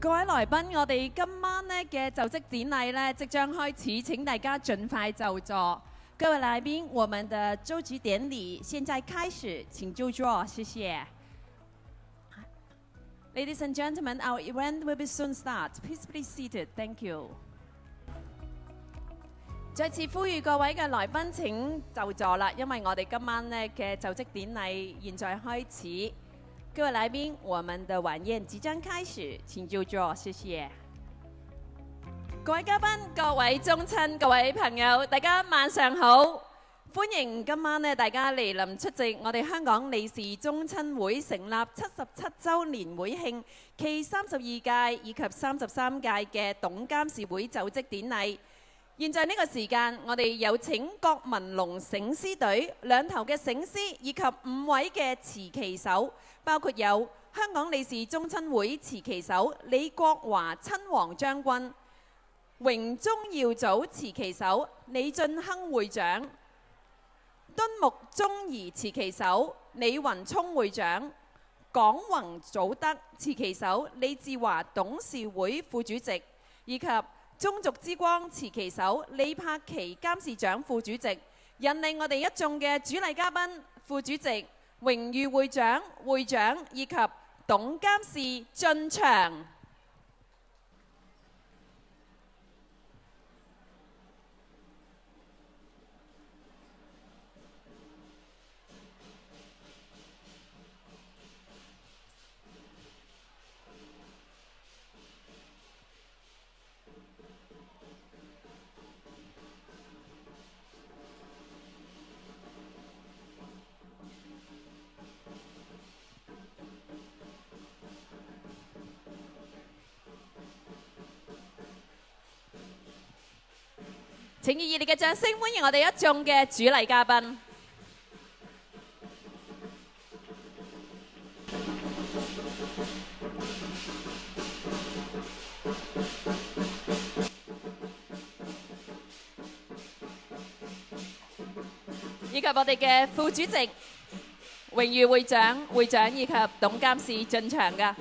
各位來賓，我哋今晚呢嘅就職典禮呢即將開始，請大家盡快就座。各位來賓，我們的就職典禮現在開始，請就座，謝謝。Ladies and gentlemen, our event will be soon start. Please be seated. Thank you. 再次呼籲各位嘅來賓請就座啦，因為我哋今晚呢嘅就職典禮現在開始。各位來賓，我們的晚宴即將開始，請就座，謝謝。各位嘉賓、各位宗親、各位朋友，大家晚上好！歡迎今晚呢大家嚟臨出席我哋香港利是宗親會成立77週年會慶暨32屆以及33屆嘅董監事會就職典禮。現在呢個時間，我哋有請郭文龍醒獅隊兩頭嘅醒獅，以及5位嘅持旗手，包括有香港利是宗親會持旗手李國華親王將軍、榮中耀祖持旗手李進亨會長、敦木忠儀持旗手李雲聰會長、港宏祖德持旗手李志華董事會副主席，以及中族之光持旗手李柏奇監事長副主席，引領我哋一眾嘅主禮嘉賓、副主席、榮譽會長、會長以及董監事進場。請以熱烈嘅掌聲歡迎我哋一眾嘅主禮嘉賓。以及我哋嘅副主席、榮譽會長、會長以及董監事進場㗎。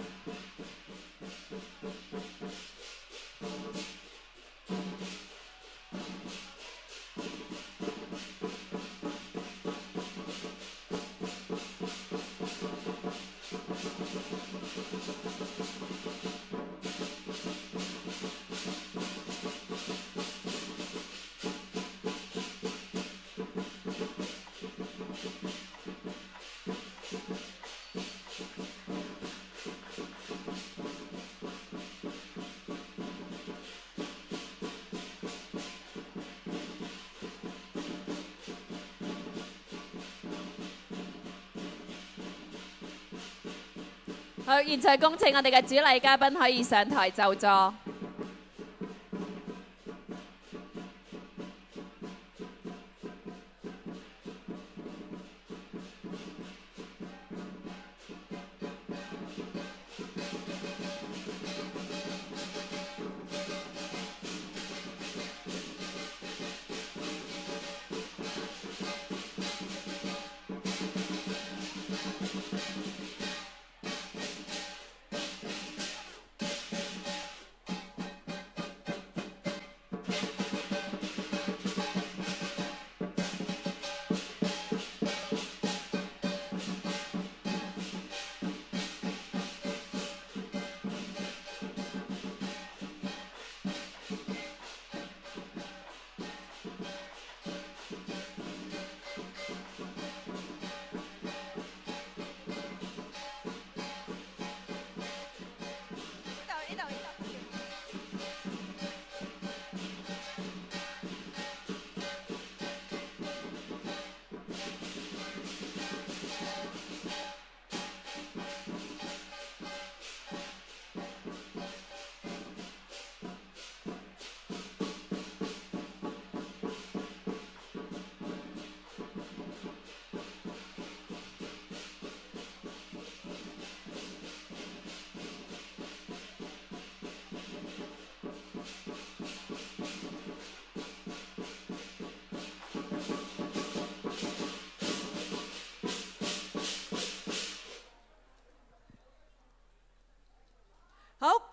好，現在恭請我哋嘅主禮嘉賓可以上台就座。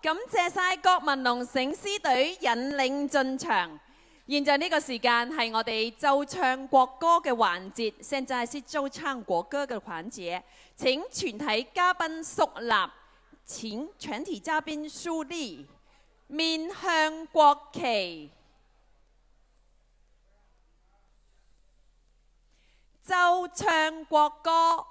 感謝晒郭文龍醒獅隊引領進場。現在呢個時間係我哋奏唱國歌嘅環節，現在是奏唱國歌嘅環節。請全體嘉賓肅立，請全體嘉賓肅立，面向國旗，奏唱國歌。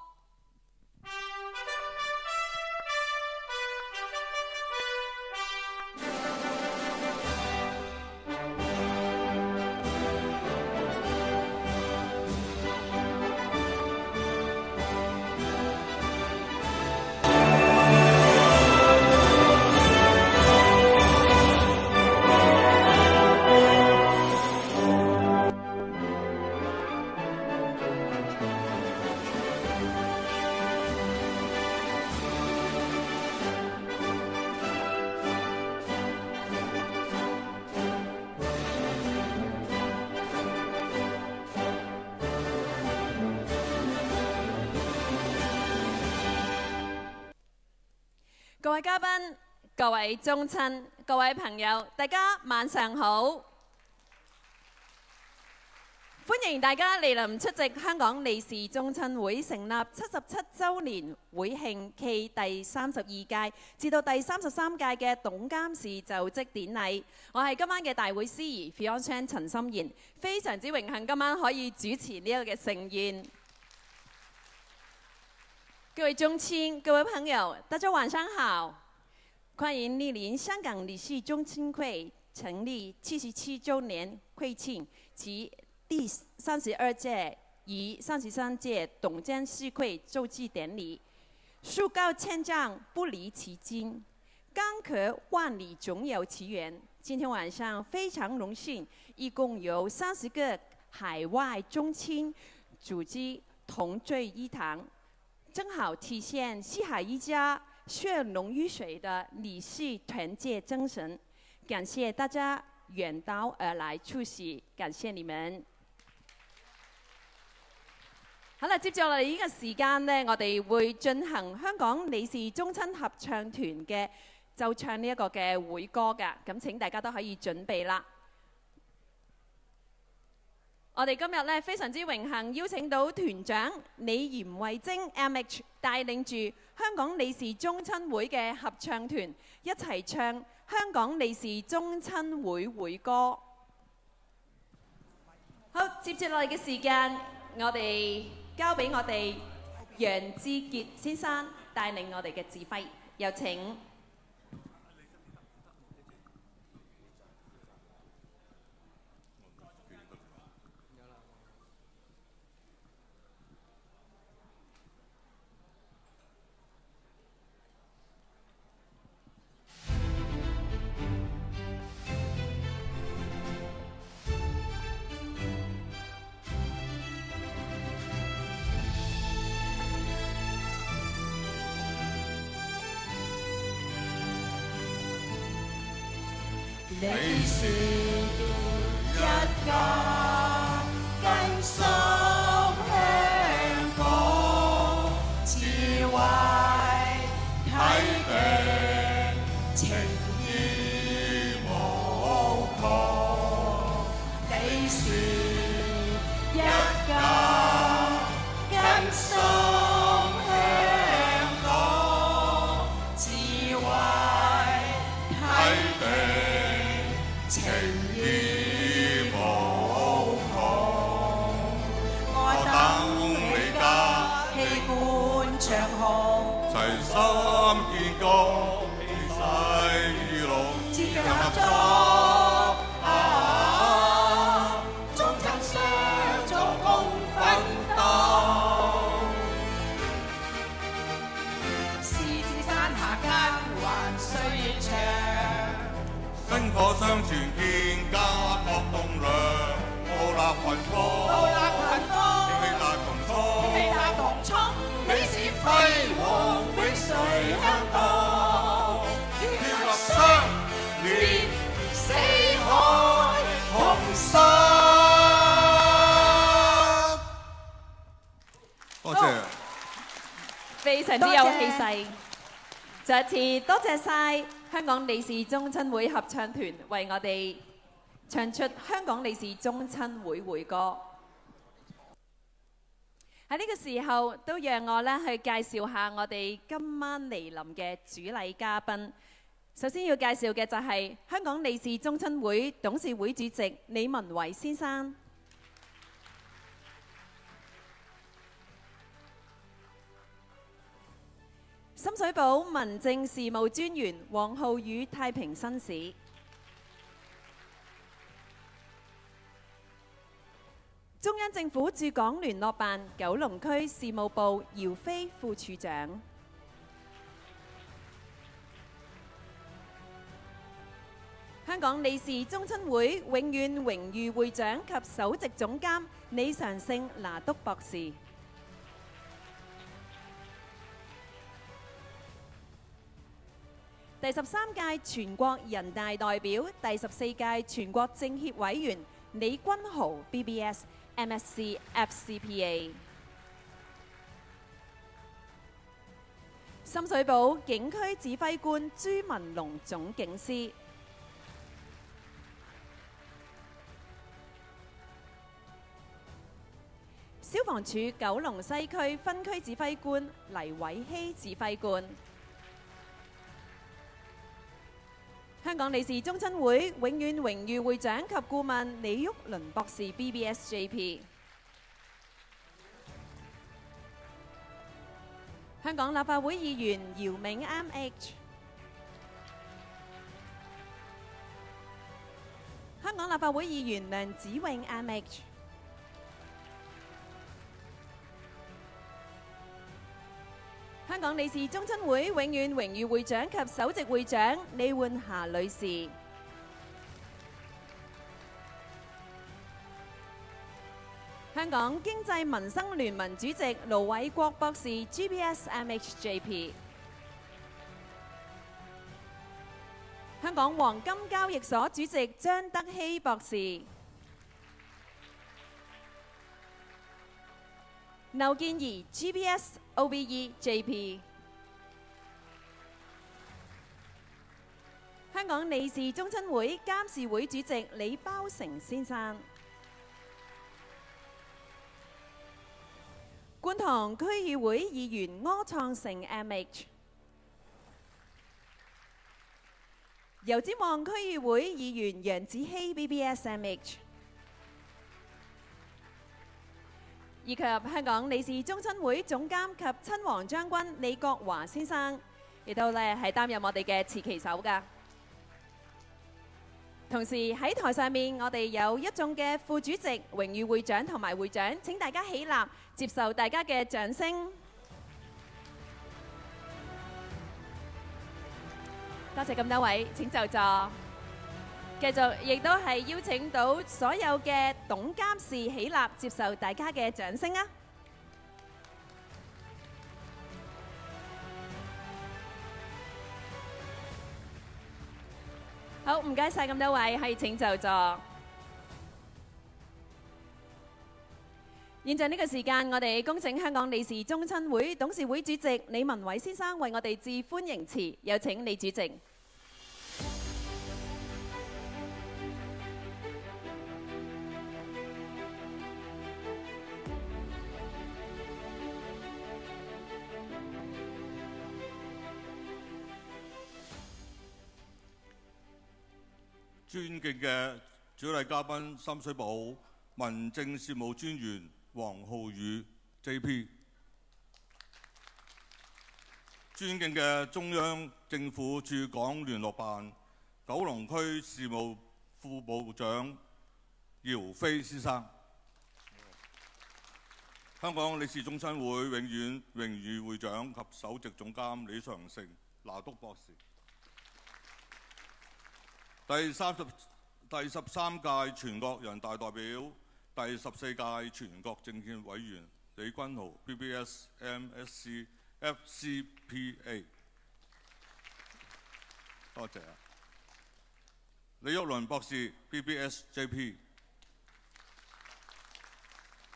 各位嘉賓、各位宗親、各位朋友，大家晚上好！歡迎大家蒞臨出席香港利是宗親會成立77週年會慶暨第32屆至到第33屆嘅董監事就職典禮。我係今晚嘅大會司儀 Fion 陳心妍，非常之榮幸今晚可以主持呢一個嘅盛宴。各位宗親、各位朋友，大家晚上好！歡迎蒞臨香港利是宗親會成立77週年會慶及第32屆與33屆董監事會就職典禮。樹高千丈不離其根，江河萬里總有其源。今天晚上非常榮幸，一共有30個海外宗親組織同聚一堂。正好體現四海一家、血濃於水的利是團結精神。感謝大家遠道而來出席，感謝你們。好啦，接住落嚟呢個時間呢，我哋會進行香港利是宗親合唱團嘅奏唱呢一個嘅會歌㗎。咁請大家都可以準備啦。我哋今日咧非常之榮幸邀請到團長李嚴慧晶 MH 帶領住香港利是宗親會嘅合唱團一齊唱香港利是宗親會會歌。好，接住落嚟嘅時間，我哋交俾我哋楊志傑先生帶領我哋嘅指揮，有請。利是一家，更深香港，智慧啟迪，情意無窮。利是一家，更深香港，智慧啟迪。情意無窮，我等你家氣貫長虹，齊心建功，氣勢如龍，志強合作眾親相助共奮鬥，獅子山下間還歲月長。薪火相傳，建家國棟梁，奧立群芳，氣大同衷，利是輝煌永垂香港。血脈相連，四海同心。多謝，非常之有氣勢。再一次多謝晒香港理事宗親會合唱團為我哋唱出香港理事宗親會會歌。喺呢個時候，都讓我咧去介紹下我哋今晚嚟臨嘅主禮嘉賓。首先要介紹嘅就係香港理事宗親會董事會主席李文偉先生。深水埗民政事務專員黃浩宇太平紳士。中央政府駐港聯絡辦九龍區事務部姚飛副處長。香港理事宗親會永遠榮譽會長及首席總監李常勝拿督博士。第13屆全國人大代表、第14屆全國政協委員李君豪 BBS、MSc、FCPA。深水埗警區指揮官朱文龍總警司。消防處九龍西區分區指揮官黎偉希指揮官。香港理事宗親會永遠榮譽會長及顧問李玉麟博士 BBSJP。香港立法會議員姚明 MH。香港立法會議員梁子穎 MH。香港理事宗親會永遠榮譽會長及首席會長李煥霞女士。香港經濟民生聯盟主席盧偉國博士 GBS-MHJP。香港黃金交易所主席張德熙博士。劉健儀 GBS-OBE-JP。香港理事宗親會監事會主席李包成先生。觀塘區議會議員柯創盛 MH。油尖旺區議會議員楊子希 BBS-MH。以及香港理事宗親會總監及親王將軍李國華先生，亦都咧係擔任我哋嘅持旗手㗎。同時喺台上面，我哋有一眾嘅副主席、榮譽會長同埋會長，請大家起立，接受大家嘅掌聲。多謝咁多位，請就座。繼續，亦都係邀請到所有嘅董監事起立，接受大家嘅掌聲啊！好，唔該晒咁多位，係請就座。現在呢個時間，我哋恭請香港理事宗親會董事會主席李文偉先生為我哋致歡迎詞，有請李主席。尊敬嘅主禮嘉賓，深水埗民政事務專員黃浩宇 JP， 尊敬嘅中央政府駐港聯絡辦九龍區事務副部長姚飛先生，香港理事宗親會永遠榮譽會長及首席總監李常誠拿督博士，第13屆全國人大代表、第14屆全國政協委員李君豪 BBS、MSc、FCPA， 多謝啊！李玉麟博士 BBSJP，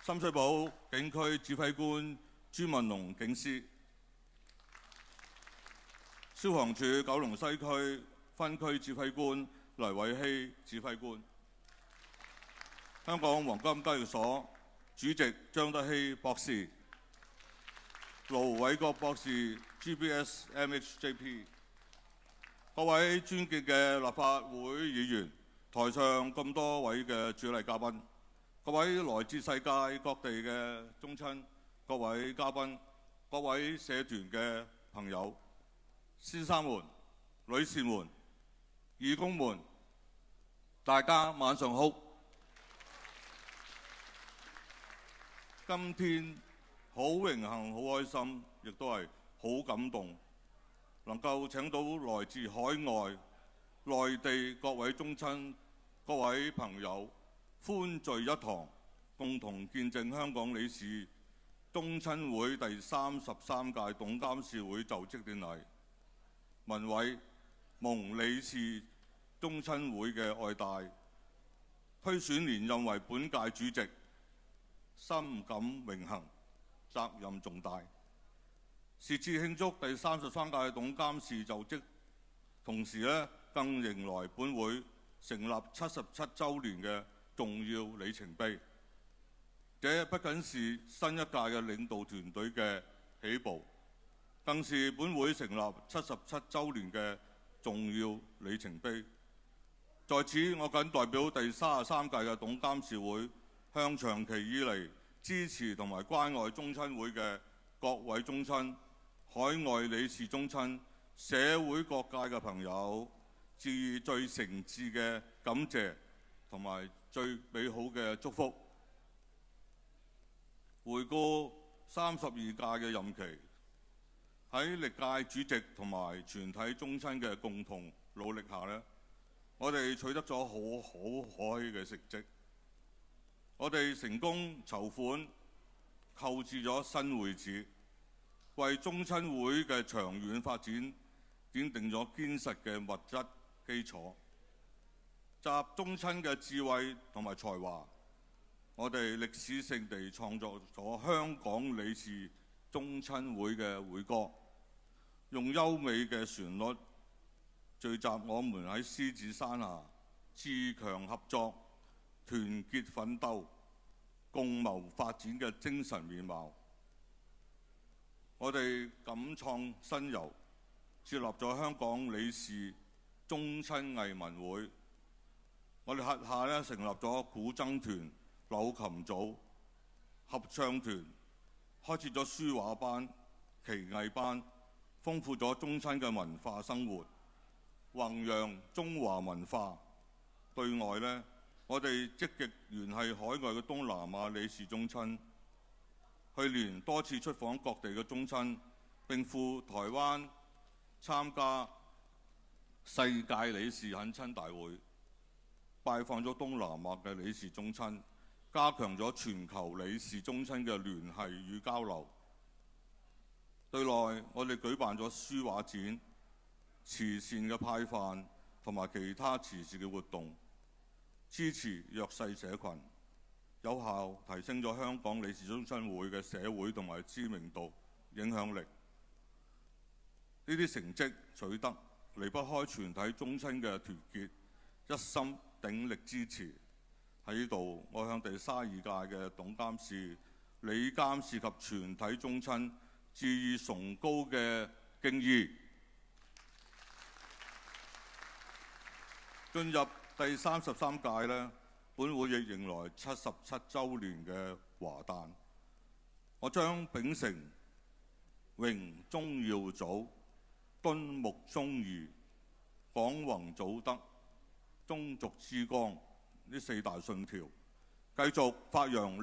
深水埗警區指揮官朱文龍警司，消防處九龍西區分區指揮官黎偉希指揮官，香港黃金交易所主席張德熙博士，盧偉國博士 GBS MHJP， 各位尊敬嘅立法會議員，台上咁多位嘅主禮嘉賓，各位來自世界各地嘅宗親，各位嘉賓，各位社團嘅朋友，先生們、女士們、義工們，大家晚上好。今天好榮幸、好開心，亦都係好感動，能夠請到來自海外、內地各位宗親、各位朋友歡聚一堂，共同見證香港理事宗親會第33屆董監事會就職典禮。文偉蒙理事宗親會嘅愛戴，推選連任為本屆主席，深感榮幸，責任重大。是次慶祝第33屆董監事就職，同時更迎來本會成立77週年嘅重要里程碑。這不僅是新一屆嘅領導團隊嘅起步，更是本會成立77週年嘅重要里程碑。在此，我謹代表第33屆嘅董監事會，向長期以嚟支持同埋關愛宗親會嘅各位宗親、海外理事宗親、社會各界嘅朋友，致以最誠摯嘅感謝同埋最美好嘅祝福。回顧32屆嘅任期，喺歷屆主席同埋全體宗親嘅共同努力下呢，我哋取得咗好可喜嘅成績。我哋成功籌款購置咗新會址，為宗親會嘅長遠發展奠定咗堅實嘅物質基礎。集宗親嘅智慧同埋才華，我哋歷史性地創作咗香港理事宗親會嘅會歌，用優美嘅旋律聚集我們喺獅子山下自強合作、團結奮鬥、共謀發展嘅精神面貌。我哋敢創新猷，設立咗香港理事宗親藝文會。我哋轄下成立咗古箏團、柳琴組、合唱團，開設咗書畫班、棋藝班，豐富咗宗親嘅文化生活，弘揚中華文化。對外我哋積極聯繫海外嘅東南亞理事宗親，去年多次出訪各地嘅宗親，並赴台灣參加世界理事懇親大會，拜訪咗東南亞嘅理事宗親，加強咗全球理事宗親嘅聯繫與交流。對內，我哋舉辦咗書畫展、慈善嘅派飯同埋其他慈善嘅活動，支持弱勢社群，有效提升咗香港理事宗親會嘅社會同埋知名度、影響力。呢啲成績取得，離不開全體宗親嘅團結，一心鼎力支持。喺呢度，我向第32屆嘅董監事、理監事及全體宗親致以崇高嘅敬意。進入第33屆本會亦迎來77週年嘅華誕。我將秉承榮宗耀祖、敦睦忠義、廣弘祖德、宗族之光呢4大信條，繼續發揚